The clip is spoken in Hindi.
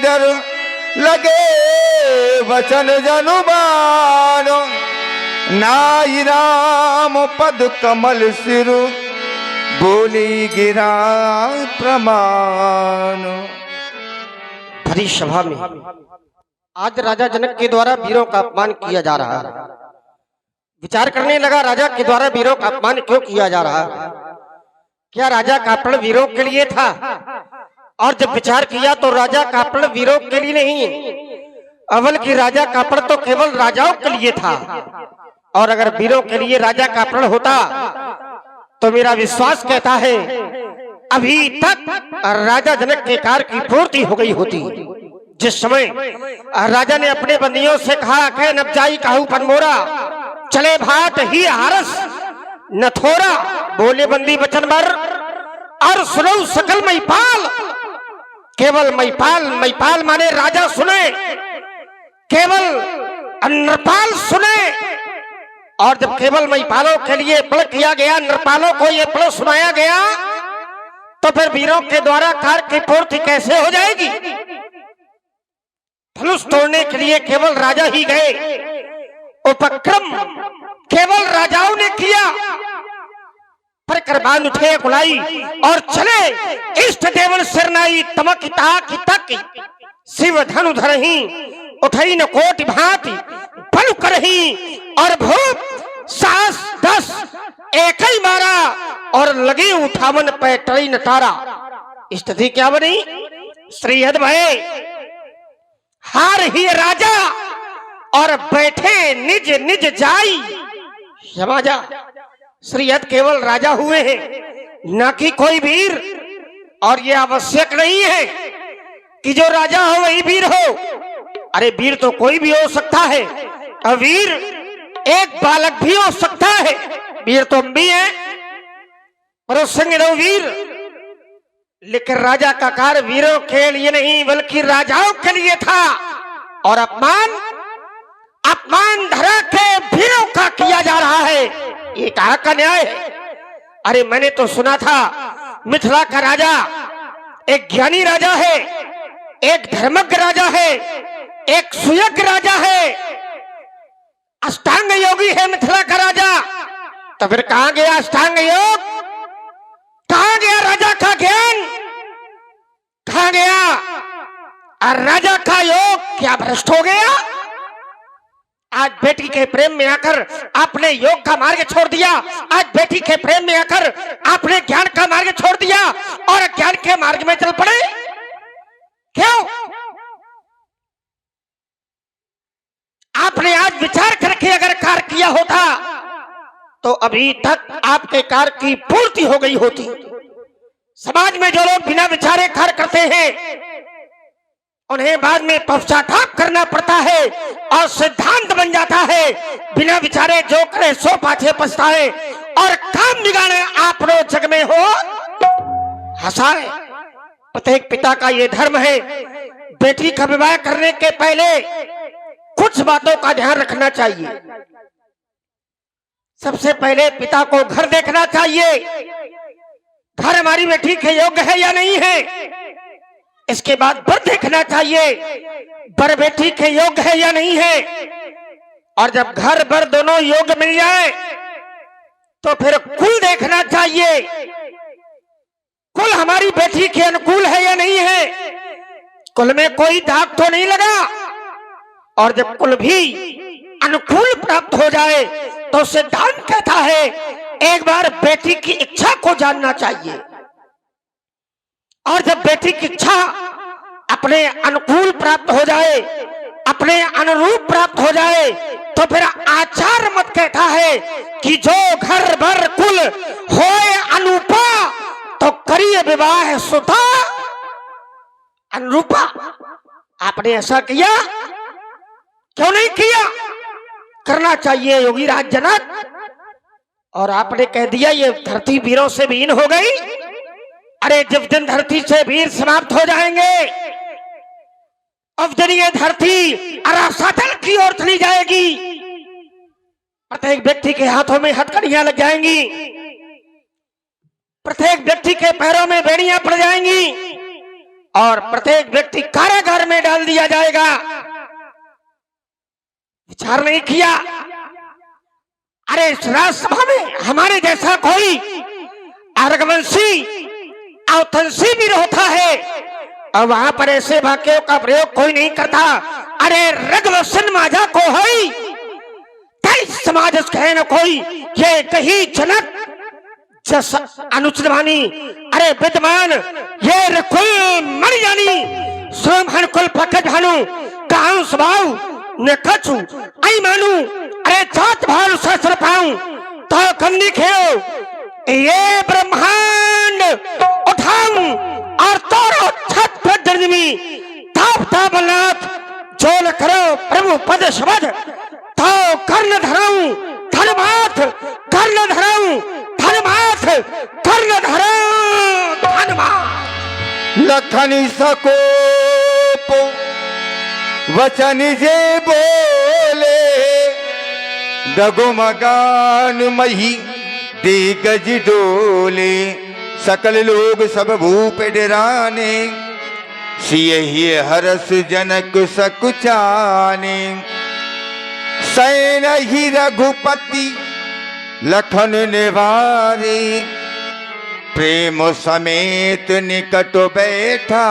डर लगे वचन जनुबान, नाई राम पद कमल सिर बोली गिरा प्रमाण। भरी सभा में आज राजा जनक के द्वारा वीरों का अपमान किया जा रहा है। विचार करने लगा राजा के द्वारा वीरों का अपमान क्यों किया जा रहा है। क्या राजा का प्रण वीरों के लिए था? और जब विचार किया तो राजा का प्रण वीरों के लिए नहीं, अव्वल की राजा का प्रण तो केवल राजाओं के लिए था। और अगर वीरों के लिए राजा का प्रण होता तो मेरा विश्वास कहता है अभी तक राजा जनक के कार्य की पूर्ति हो गई होती। जिस समय राजा ने अपने बंदियों से कहा कि नब जाई काहू पनमोरा, चले भाट ही हारस न थोड़ा, बोले बंदी वचन भर और सुनो सकल महिपाल। केवल महिपाल, महिपाल माने राजा सुने, केवल नृपाल सुने। और जब केवल महिपालों के लिए प्रण किया गया, नृपालों को यह प्रण सुनाया गया, तो फिर वीरों के द्वारा कार्य की पूर्ति कैसे हो जाएगी? धनुष तोड़ने के लिए केवल राजा ही गए, उपक्रम केवल राजाओं ने किया। पर करबान उठे कुलाई और चले इष्ट देवन सिरनाई, तमक ताक तक शिव धनु धरही, उठई न कोट भांति बल करही। और भूप सास 10 एक ही मारा और लगे उठावन पैटरी न तारा। स्थिति क्या बनी? श्रीहद भय हार ही राजा और बैठे निज निज जाई समाजा। श्रीहद केवल राजा हुए हैं, न कि कोई वीर। और यह आवश्यक नहीं है कि जो राजा हो वही वीर हो। अरे वीर तो कोई भी हो सकता है, और वीर एक बालक भी हो सकता है। वीर तो हम भी हैं, पर उस संग रहो वीर। लेकिन राजा का कार्य वीरों के लिए नहीं बल्कि राजाओं के लिए था। और अपमान अपमान धरा के वीरों का किया जा रहा है, ये कहाँ का न्याय है? अरे मैंने तो सुना था मिथिला का राजा एक ज्ञानी राजा है, एक धर्मज्ञ राजा है, एक सुयज्ञ राजा है, अष्टांग योगी है मिथिला का राजा। तो फिर कहां गया अष्टांग योग? कहां गया राजा का ज्ञान? कहां गया और राजा का योग? क्या भ्रष्ट हो गया? आज बेटी के प्रेम में आकर आपने योग का मार्ग छोड़ दिया। आज बेटी के प्रेम में आकर आपने ज्ञान का मार्ग छोड़ दिया और ज्ञान के मार्ग में चल पड़े। क्यों? आपने आज विचार करके अगर कार्य किया होता तो अभी तक आपके कार्य की पूर्ति हो गई होती। समाज में जो लोग बिना विचारे कार्य करते हैं उन्हें बाद में पश्चाताप करना पड़ता है और सिद्धांत बन जाता है। बिना विचारे जो करे सो पाछे पछताए और काम बिगाड़े आप लोग जग में हो हंसाए। प्रत्येक पिता का ये धर्म है, बेटी का विवाह करने के पहले कुछ बातों का ध्यान रखना चाहिए। सबसे पहले पिता को घर देखना चाहिए, घर हमारी बेटी के योग्य है या नहीं है। इसके बाद वर देखना चाहिए, वर बेटी के योग्य है या नहीं है। और जब घर वर दोनों योग्य मिल जाए तो फिर कुल देखना चाहिए, कुल हमारी बेटी के अनुकूल है या नहीं है, कुल में कोई दाग तो नहीं लगा। और जब कुल भी अनुकूल प्राप्त हो जाए तो सिद्धांत कहता है एक बार बेटी की इच्छा को जानना चाहिए। और जब बेटी की इच्छा अपने अनुकूल प्राप्त हो जाए, अपने अनुरूप प्राप्त हो जाए, तो फिर आचार मत कहता है कि जो घर भर कुल होए अनुपा तो करिए विवाह सुता अनुरूपा। आपने ऐसा किया? क्यों नहीं किया? करना चाहिए योगी राज जनक। और आपने कह दिया ये धरती वीरों से विहीन हो गई। अरे जब दिन धरती से वीर समाप्त हो जाएंगे अब दिन ये धरती अरासातल की ओर चली जाएगी। प्रत्येक व्यक्ति के हाथों में हथकड़ियां लग जाएंगी, प्रत्येक व्यक्ति के पैरों में बेड़ियां पड़ जाएंगी और प्रत्येक व्यक्ति कारागार में डाल दिया जाएगा। विचार नहीं किया? अरे इस राजसभा में हमारे जैसा कोई अर्गवंशी अवतंशी भी होता है और वहां पर ऐसे वाक्यों का प्रयोग कोई नहीं करता। अरे रघुवंशन माजा को है समाज कहन कोई ये कही जनक जस अनुचित वाणी। अरे विद्वान ये रकुल मर जानी सोमहन कुल पकड़ भानु कहूं स्वभाव ने कछु आई मानू। अरे जात भानु शास्त्र पाऊं तो कंदी खेओ ये ब्रह्मांड उठाऊं और तोरो छत पर दर्जमी ताप तापनाथ जोल करो प्रभु पद शब्द तो कर्ण धराऊं धर्माथ कर्ण धराऊं धर्माथ कर्ण धराऊं धर्माथ। लखनी सकोप वचन जे बोले डगुमगान मही दिग्गज डोले सकल लोग सब भूप डराने सियहि हरस जनक सकुचाने सैन ही रघुपति लखन निवारे प्रेम समेत निकट बैठा